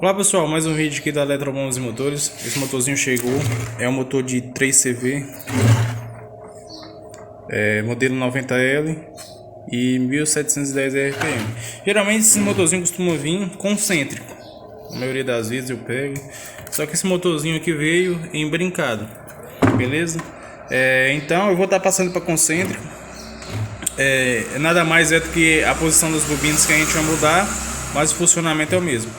Olá pessoal, mais um vídeo aqui da Eletrobombas e Motores. Esse motorzinho chegou, é um motor de 3CV, modelo 90L e 1710 RPM. Geralmente esse motorzinho costuma vir concêntrico, a maioria das vezes eu pego. Só que esse motorzinho aqui veio embrincado, beleza? Então eu vou estar passando para concêntrico. Nada mais é do que a posição das bobinas que a gente vai mudar, mas o funcionamento é o mesmo.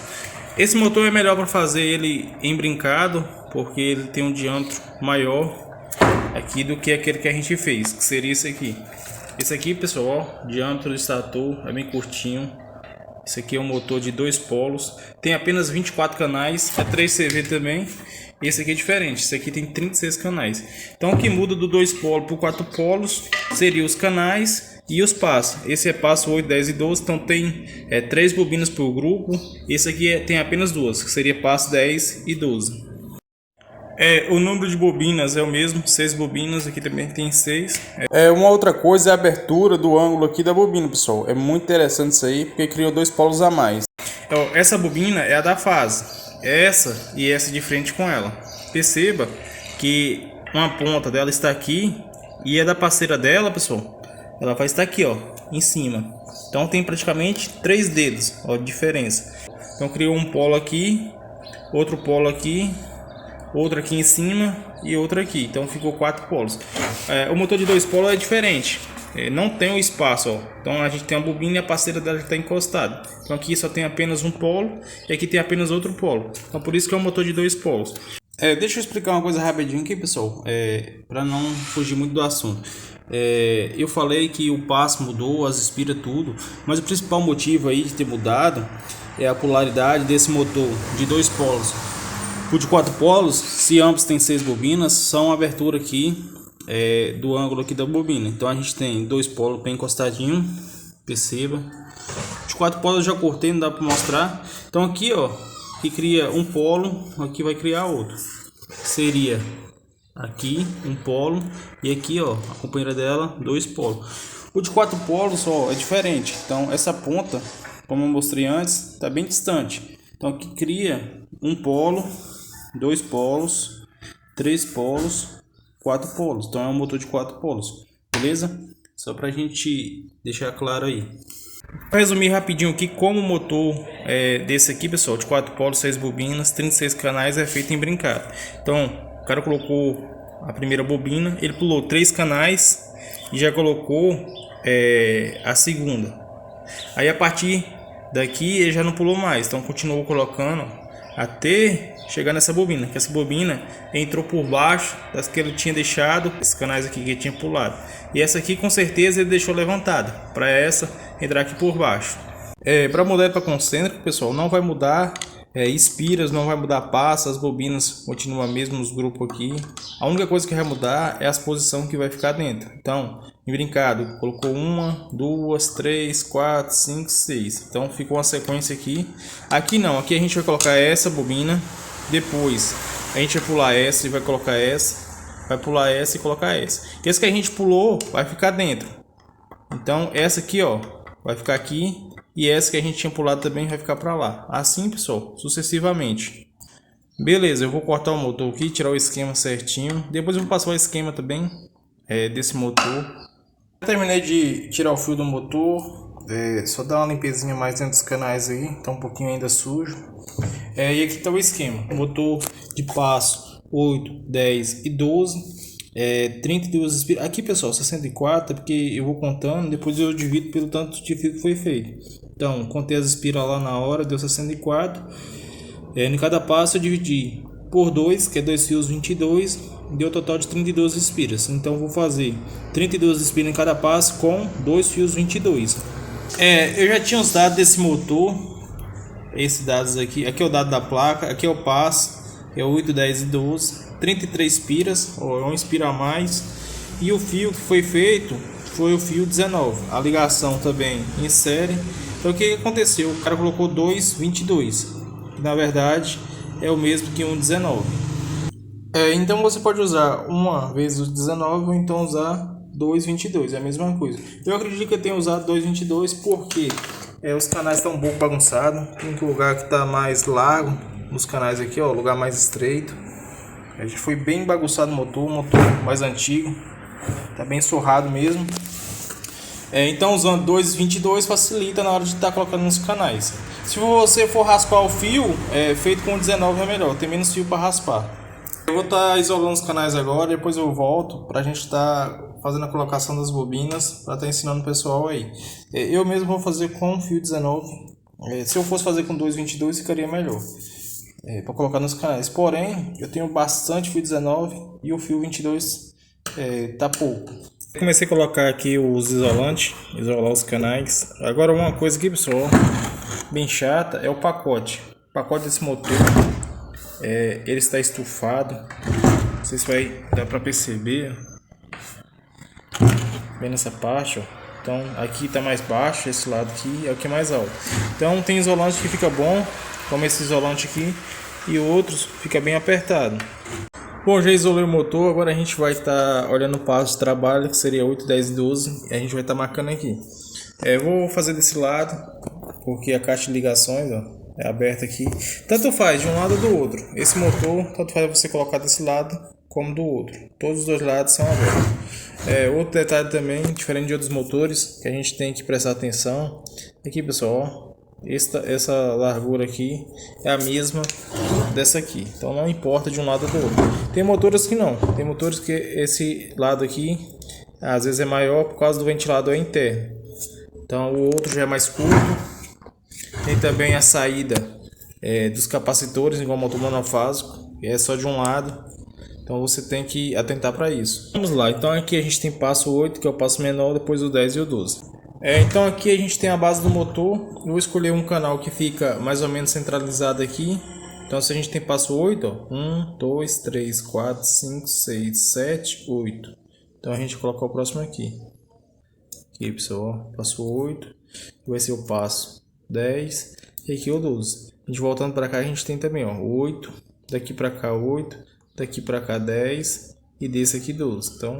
Esse motor é melhor para fazer ele embrincado, porque ele tem um diâmetro maior aqui do que aquele que a gente fez, que seria esse aqui. Esse aqui, pessoal, ó, diâmetro do estator é bem curtinho. Esse aqui é um motor de 2 polos, tem apenas 24 canais, é 3CV também. Esse aqui é diferente, esse aqui tem 36 canais. Então o que muda do 2 polos para 4 polos seria os canais e os passos. Esse é passo 8, 10 e 12, então tem 3 bobinas por grupo. Esse aqui tem apenas 2, que seria passo 10 e 12. O número de bobinas é o mesmo, 6 bobinas, aqui também tem 6. Uma outra coisa é a abertura do ângulo aqui da bobina, pessoal. É muito interessante isso aí, porque criou 2 polos a mais. Essa bobina é a da fase, essa e essa de frente com ela. Perceba que uma ponta dela está aqui e a da parceira dela, pessoal, ela vai estar aqui, ó, em cima. Então tem praticamente 3 dedos, ó, de diferença. Então criou um polo aqui, outro polo aqui, outro aqui em cima e outro aqui. Então ficou 4 polos. O motor de 2 polos é diferente. Não tem o espaço, ó. Então a gente tem a bobina e a parceira dela está encostada. Então aqui só tem apenas um polo e aqui tem apenas outro polo. Então por isso que é um motor de 2 polos. Deixa eu explicar uma coisa rapidinho aqui, pessoal, para não fugir muito do assunto. Eu falei que o passo mudou, as espiras tudo, mas o principal motivo aí de ter mudado é a polaridade desse motor de 2 polos. O de 4 polos, se ambos têm 6 bobinas, são a abertura aqui do ângulo aqui da bobina. Então a gente tem 2 polos bem encostadinho, perceba. Os 4 polos eu já cortei, não dá para mostrar. Então aqui, ó, que cria um polo, aqui vai criar outro. Seria aqui um polo e aqui, ó, a companheira dela, 2 polos. O de 4 polos, ó, é diferente. Então essa ponta, como eu mostrei antes, está bem distante. Então aqui cria um polo, 2 polos, 3 polos, 4 polos. Então é um motor de 4 polos, beleza? Só pra gente deixar claro aí. Vou resumir rapidinho aqui como o motor desse aqui, pessoal, de 4 polos, 6 bobinas, 36 canais, é feito em brincado. Então o cara colocou a primeira bobina, ele pulou 3 canais e já colocou a segunda. Aí a partir daqui ele já não pulou mais, então continuou colocando até chegar nessa bobina, que essa bobina entrou por baixo das que ele tinha deixado, esses canais aqui que ele tinha pulado, e essa aqui com certeza ele deixou levantada para essa entrar aqui por baixo. Para mudar para concêntrico, pessoal, não vai mudar espiras, não vai mudar passas, as bobinas continuam mesmo nos grupos aqui. A única coisa que vai mudar é as posições que vai ficar dentro. Então, em brincado, colocou 1, 2, 3, 4, 5, 6. Então ficou uma sequência aqui. Aqui não, aqui a gente vai colocar essa bobina. Depois a gente vai pular essa e vai colocar essa. Vai pular essa e colocar essa. E essa que a gente pulou vai ficar dentro. Então essa aqui, ó, vai ficar aqui. E essa que a gente tinha pulado também vai ficar para lá. Assim, pessoal, sucessivamente. Beleza, eu vou cortar o motor aqui, tirar o esquema certinho. Depois eu vou passar o esquema também desse motor. Terminei de tirar o fio do motor. Só dar uma limpezinha mais dentro dos canais aí. Tá um pouquinho ainda sujo. E aqui tá o esquema. Motor de passo 8, 10 e 12. 32 espiras. Aqui, pessoal, 64, porque eu vou contando, depois eu divido pelo tanto de fio que foi feito. Então, contei as espiras lá na hora, deu 64. Em cada passo eu dividi por 2, que é 2 fios 22, deu um total de 32 espiras. Então vou fazer 32 espiras em cada passo com 2 fios 22. Eu já tinha os dados desse motor, esses dados aqui é o dado da placa, aqui é o passo, é 8, 10 e 12, 33 espiras, ou 1 espira a mais, e o fio que foi feito foi o fio 19, a ligação também em série. Então o que aconteceu? O cara colocou 2,22, que na verdade é o mesmo que um 19. Então você pode usar uma vez o 19 ou então usar 2,22, é a mesma coisa. Eu acredito que eu tenha usado 2,22 porque Os canais estão um pouco bagunçados. Tem um lugar que está mais largo nos canais aqui, ó, lugar mais estreito. A gente foi bem bagunçado o motor mais antigo. Tá bem surrado mesmo. Então usando 2,22 facilita na hora de estar colocando nos canais. Se você for raspar o fio, feito com 19 é melhor, tem menos fio para raspar. Eu vou estar isolando os canais agora, depois eu volto para a gente estar fazendo a colocação das bobinas, para estar ensinando o pessoal aí. Eu mesmo vou fazer com fio 19, se eu fosse fazer com 2,22 ficaria melhor. Para colocar nos canais, porém eu tenho bastante fio 19 e o fio 22 tá pouco. Comecei a colocar aqui os isolantes, isolar os canais. Agora uma coisa aqui, pessoal, bem chata, é o pacote. O pacote desse motor, ele está estufado. Não sei se vai dar para perceber, bem nessa parte, ó. Então aqui está mais baixo, esse lado aqui é o que é mais alto. Então tem isolante que fica bom, como esse isolante aqui, e outros fica bem apertado. Bom, já isolei o motor, agora a gente vai estar olhando o passo de trabalho, que seria 8, 10 e 12, e a gente vai estar marcando aqui. Vou fazer desse lado, porque a caixa de ligações, ó, é aberta aqui. Tanto faz de um lado ou do outro. Esse motor, tanto faz você colocar desse lado como do outro. Todos os dois lados são abertos. Outro detalhe também, diferente de outros motores, que a gente tem que prestar atenção. Aqui, pessoal, ó. Essa largura aqui é a mesma dessa aqui, então não importa de um lado ou do outro. Tem motores que não, tem motores que esse lado aqui às vezes é maior por causa do ventilador interno, então o outro já é mais curto. Tem também a saída dos capacitores, igual motor monofásico, que é só de um lado, então você tem que atentar para isso. Vamos lá, então aqui a gente tem passo 8, que é o passo menor, depois o 10 e o 12. Então aqui a gente tem a base do motor. Eu vou escolher um canal que fica mais ou menos centralizado aqui. Então se a gente tem passo 8, ó, 1, 2, 3, 4, 5, 6, 7, 8. Então a gente coloca o próximo aqui. Aqui, pessoal, ó, passo 8. Vai ser o passo 10 e aqui o 12. A gente voltando para cá, a gente tem também, ó, 8. Daqui para cá 8, daqui para cá 10 e desse aqui 12. Então,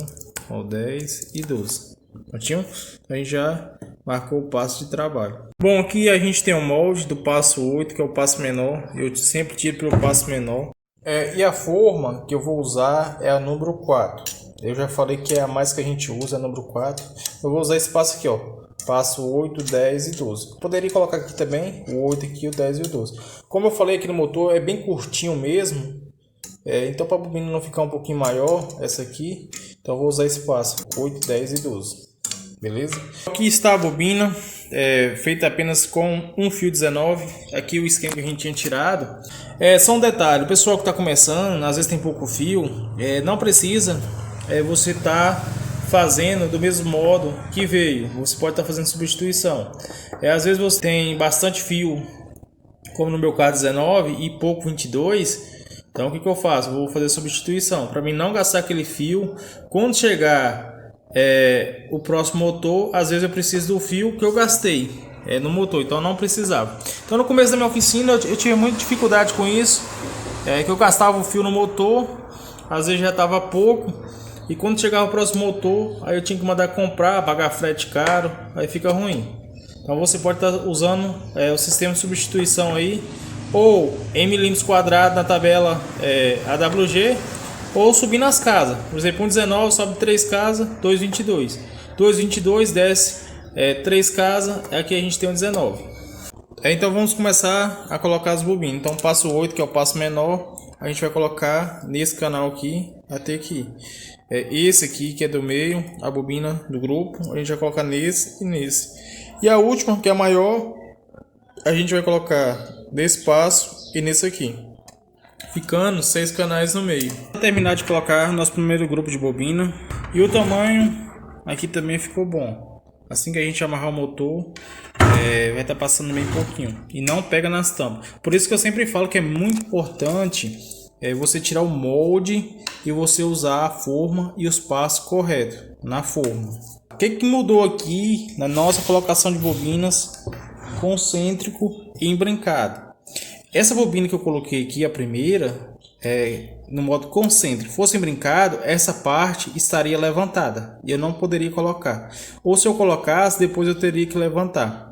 ó, 10 e 12. Prontinho? A gente já marcou o passo de trabalho. Bom, aqui a gente tem o molde do passo 8, que é o passo menor. Eu sempre tiro pelo passo menor. E a forma que eu vou usar é a número 4. Eu já falei que é a mais que a gente usa, a número 4. Eu vou usar esse passo aqui, ó. Passo 8, 10 e 12. Poderia colocar aqui também o 8 aqui, o 10 e o 12. Como eu falei aqui no motor, é bem curtinho mesmo. Então para a bobina não ficar um pouquinho maior, essa aqui, então eu vou usar esse passo 8, 10 e 12, beleza? Aqui está a bobina, feita apenas com um fio 19, aqui o esquema que a gente tinha tirado. Só um detalhe, o pessoal que está começando, às vezes tem pouco fio, não precisa você tá fazendo do mesmo modo que veio, você pode estar fazendo substituição. Às vezes você tem bastante fio, como no meu caso 19 e pouco 22. Então o que eu faço? Eu vou fazer substituição para mim não gastar aquele fio. Quando chegar o próximo motor, às vezes eu preciso do fio que eu gastei no motor, então eu não precisava. Então no começo da minha oficina eu tive muita dificuldade com isso, que eu gastava o fio no motor, às vezes já estava pouco, e quando chegava o próximo motor, aí eu tinha que mandar comprar, pagar frete caro, aí fica ruim. Então você pode estar usando o sistema de substituição aí, ou em milímetros quadrados na tabela AWG, ou subir nas casas. Por exemplo, um 19 sobe 3 casas, 2,22. 2,22 desce 3 casas, aqui a gente tem um 19. Então vamos começar a colocar as bobinas. Então passo 8, que é o passo menor, a gente vai colocar nesse canal aqui até aqui. Esse aqui que é do meio, a bobina do grupo, a gente vai colocar nesse e nesse. E a última, que é a maior, a gente vai colocar nesse passo e nesse aqui, ficando 6 canais no meio. Para terminar de colocar nosso primeiro grupo de bobina, e o tamanho aqui também ficou bom. Assim que a gente amarrar o motor, vai estar passando bem pouquinho e não pega nas tampas. Por isso que eu sempre falo que é muito importante você tirar o molde e você usar a forma e os passos corretos na forma. O que mudou aqui na nossa colocação de bobinas concêntrico e embrincado? Essa bobina que eu coloquei aqui, a primeira, no modo concêntrico, fosse embrincado, essa parte estaria levantada e eu não poderia colocar. Ou se eu colocasse, depois eu teria que levantar.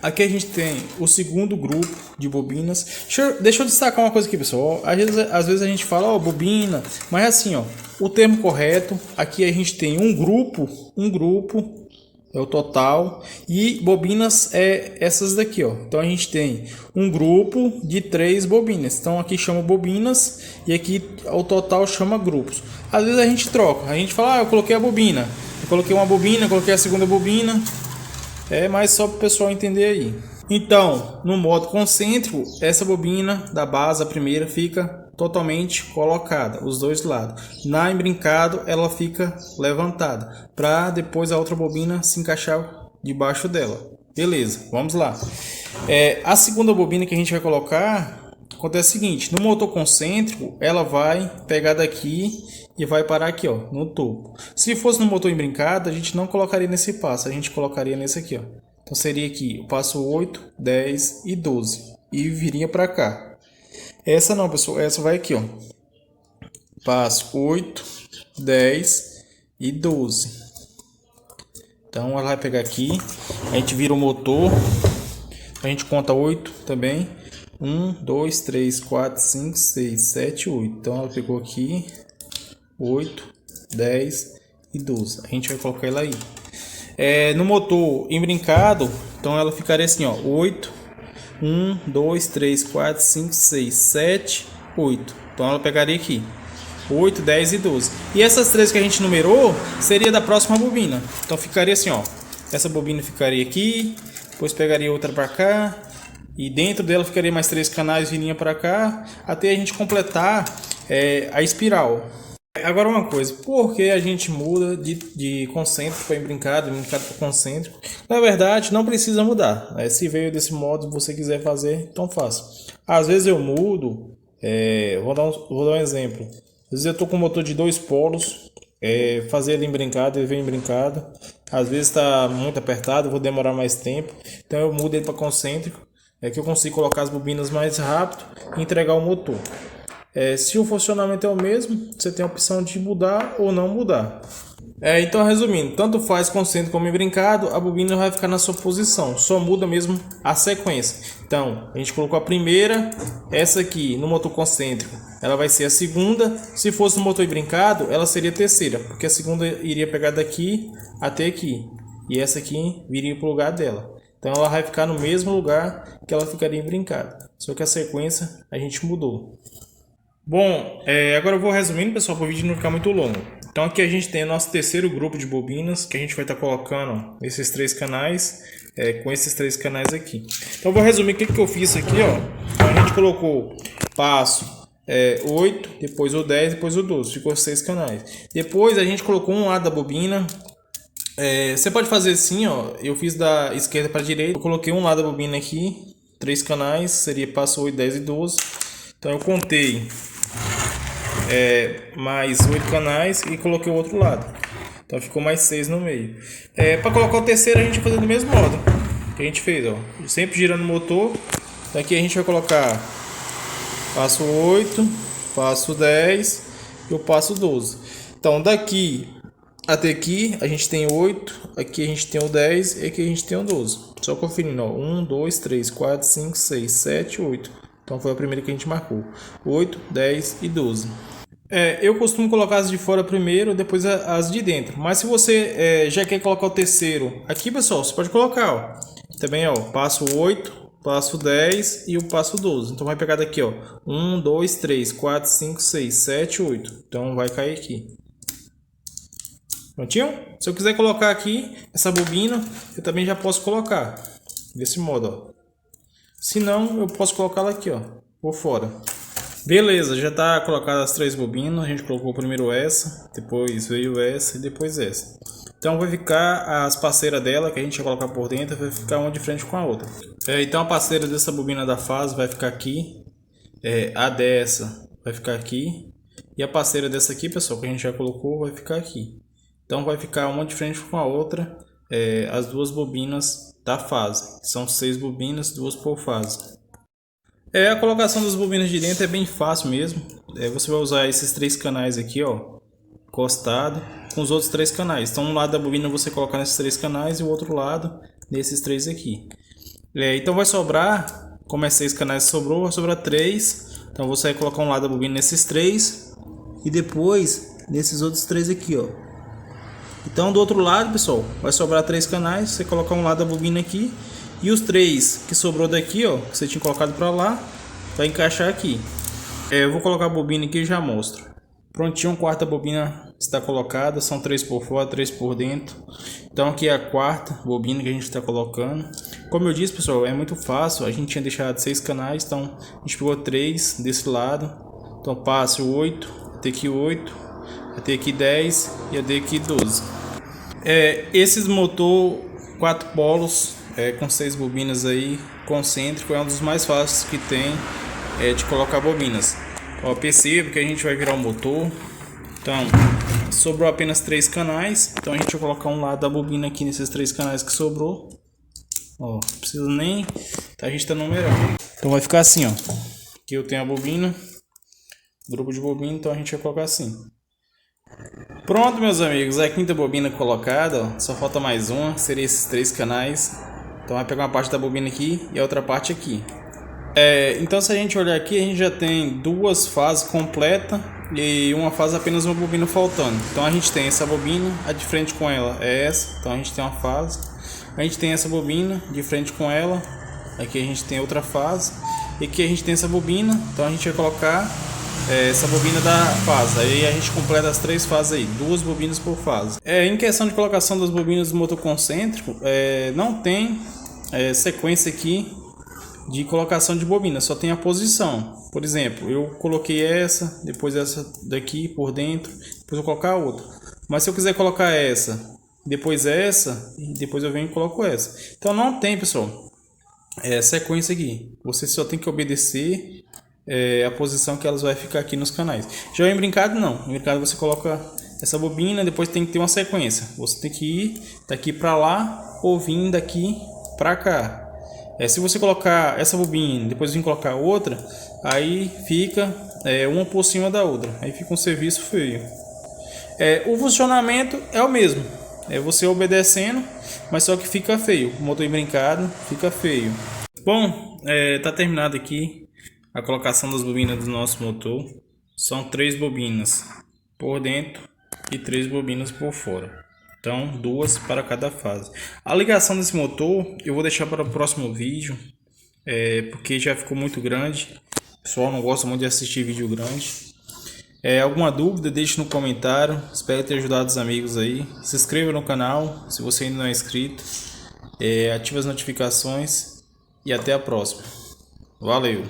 Aqui a gente tem o segundo grupo de bobinas. Deixa eu destacar uma coisa aqui, pessoal. Às vezes a gente fala, ó, bobina, mas assim, ó, o termo correto, aqui a gente tem um grupo é o total, e bobinas é essas daqui, ó. Então a gente tem um grupo de 3 bobinas. Então aqui chama bobinas e aqui o total chama grupos. Às vezes a gente troca, a gente fala, eu coloquei a bobina, eu coloquei uma bobina, coloquei a segunda bobina. É mais só para o pessoal entender aí. Então, no modo concêntrico, essa bobina da base, a primeira, fica totalmente colocada, os dois lados. Na embrincado, ela fica levantada, para depois a outra bobina se encaixar debaixo dela. Beleza, vamos lá. A segunda bobina que a gente vai colocar, acontece o seguinte, no motor concêntrico, ela vai pegar daqui e vai parar aqui, ó, no topo. Se fosse no motor embrincado, a gente não colocaria nesse passo, a gente colocaria nesse aqui, ó. Então seria aqui o passo 8, 10 e 12 e viria para cá. Essa não, pessoal, essa vai aqui, ó. Passo 8, 10 e 12. Então ela vai pegar aqui, a gente vira o motor, a gente conta 8 também. 1, 2, 3, 4, 5, 6, 7, 8. Então ela pegou aqui 8, 10 e 12. A gente vai colocar ela aí. No motor embrincado, então ela ficaria assim, ó, 8, 1, 2, 3, 4, 5, 6, 7, 8. Então ela pegaria aqui 8, 10 e 12. E essas três que a gente numerou seria da próxima bobina. Então ficaria assim, ó. Essa bobina ficaria aqui, depois pegaria outra para cá, e dentro dela ficaria mais 3 canais viria para cá, até a gente completar a espiral. Agora uma coisa, por que a gente muda de concêntrico para embrincado para concêntrico? Na verdade, não precisa mudar. Se veio desse modo e você quiser fazer, então faça. Às vezes eu mudo, vou dar um exemplo. Às vezes eu estou com um motor de 2 polos, fazer ele embrincado, ele vem embrincado. Às vezes está muito apertado, vou demorar mais tempo. Então eu mudo ele para concêntrico, que eu consigo colocar as bobinas mais rápido e entregar o motor. Se o funcionamento é o mesmo, você tem a opção de mudar ou não mudar. Então, resumindo, tanto faz concêntrico como embrincado, a bobina vai ficar na sua posição, só muda mesmo a sequência. Então, a gente colocou a primeira, essa aqui no motor concêntrico, ela vai ser a segunda. Se fosse no motor embrincado, ela seria a terceira, porque a segunda iria pegar daqui até aqui, e essa aqui viria para o lugar dela. Então, ela vai ficar no mesmo lugar que ela ficaria embrincada, só que a sequência a gente mudou. Bom, agora eu vou resumindo, pessoal, para o vídeo não ficar muito longo. Então aqui a gente tem o nosso terceiro grupo de bobinas, que a gente vai estar colocando esses 3 canais, com esses 3 canais aqui. Então eu vou resumir o que eu fiz aqui, ó. Então, a gente colocou passo 8, depois o 10, depois o 12, ficou 6 canais. Depois a gente colocou um lado da bobina. Você pode fazer assim, ó. Eu fiz da esquerda para a direita, eu coloquei um lado da bobina aqui, 3 canais, seria passo 8, 10 e 12. Então eu contei mais 8 canais e coloquei o outro lado. Então ficou mais 6 no meio. Para colocar o terceiro a gente vai fazer do mesmo modo que a gente fez, ó. Sempre girando o motor. Daqui a gente vai colocar passo 8, passo 10 e o passo 12. Então daqui até aqui a gente tem 8, aqui a gente tem o 10 e aqui a gente tem o 12. Só conferindo, ó. 1, 2, 3, 4, 5, 6, 7, 8. Então foi a primeira que a gente marcou. 8, 10 e 12. Eu costumo colocar as de fora primeiro, depois as de dentro. Mas se você já quer colocar o terceiro aqui, pessoal, você pode colocar, ó. Também, ó, passo 8, passo 10 e o passo 12. Então vai pegar daqui, ó. 1, 2, 3, 4, 5, 6, 7, 8. Então vai cair aqui. Prontinho? Se eu quiser colocar aqui essa bobina, eu também já posso colocar. Desse modo, ó. Se não, eu posso colocá-la aqui, ó, por fora. Beleza, já está colocada as 3 bobinas. A gente colocou primeiro essa, depois veio essa e depois essa. Então vai ficar as parceiras dela, que a gente vai colocar por dentro, vai ficar uma de frente com a outra. Então a parceira dessa bobina da fase vai ficar aqui. A dessa vai ficar aqui. E a parceira dessa aqui, pessoal, que a gente já colocou, vai ficar aqui. Então vai ficar uma de frente com a outra, as 2 bobinas da fase. São 6 bobinas, 2 por fase. A colocação das bobinas de dentro é bem fácil mesmo. Você vai usar esses 3 canais aqui, ó, encostado, com os outros 3 canais. Então um lado da bobina você coloca nesses 3 canais e o outro lado nesses 3 aqui. Então vai sobrar, como é 6 canais sobrou, vai sobrar 3. Então você vai colocar um lado da bobina nesses 3 e depois nesses outros 3 aqui, ó. Então do outro lado, pessoal, vai sobrar 3 canais, você colocar um lado da bobina aqui e os 3 que sobrou daqui, ó, que você tinha colocado para lá, vai encaixar aqui. Eu vou colocar a bobina aqui e já mostro. Prontinho, a quarta bobina está colocada, são 3 por fora, 3 por dentro. Então aqui é a quarta bobina que a gente está colocando. Como eu disse, pessoal, é muito fácil. A gente tinha deixado 6 canais, então a gente pegou 3 desse lado. Então passo 8, até aqui 8, até aqui 10 e até aqui 12. Esses motor 4 polos com 6 bobinas aí, concêntrico, é um dos mais fáceis que tem de colocar bobinas. Ó, perceba que a gente vai virar o motor. Então sobrou apenas 3 canais, então a gente vai colocar um lado da bobina aqui nesses 3 canais que sobrou. Ó, não precisa nem, a gente tá numerando. Então vai ficar assim, ó. Aqui eu tenho a bobina, grupo de bobina, então a gente vai colocar assim. Pronto, meus amigos, a quinta bobina colocada, ó, só falta mais uma, seria esses 3 canais. Então vai pegar uma parte da bobina aqui e a outra parte aqui. Então se a gente olhar aqui, a gente já tem 2 fases completas e uma fase apenas uma bobina faltando. Então a gente tem essa bobina, a de frente com ela é essa, então a gente tem uma fase. A gente tem essa bobina de frente com ela, aqui a gente tem outra fase. E aqui a gente tem essa bobina, então a gente vai colocar essa bobina da fase. Aí a gente completa as 3 fases aí, 2 bobinas por fase. Em questão de colocação das bobinas do motor concêntrico, não tem sequência aqui de colocação de bobina, só tem a posição. Por exemplo, eu coloquei essa, depois essa daqui por dentro, depois eu colocar a outra. Mas se eu quiser colocar essa, depois essa, e depois eu venho e coloco essa. Então não tem, pessoal, sequência aqui. Você só tem que obedecer a posição que elas vai ficar aqui nos canais. Já em brincado não, em brincado você coloca essa bobina, depois tem que ter uma sequência. Você tem que ir daqui para lá ou vir daqui para cá. Se você colocar essa bobina, depois vir colocar outra, aí fica uma por cima da outra. Aí fica um serviço feio. O funcionamento é o mesmo. É você obedecendo, mas só que fica feio. O motor embrincado fica feio. Bom, tá terminado aqui a colocação das bobinas do nosso motor. São 3 bobinas por dentro e 3 bobinas por fora. Então, 2 para cada fase. A ligação desse motor eu vou deixar para o próximo vídeo, porque já ficou muito grande. O pessoal não gosta muito de assistir vídeo grande. Alguma dúvida, deixe no comentário. Espero ter ajudado os amigos aí. Se inscreva no canal se você ainda não é inscrito. Ative as notificações e até a próxima. Valeu!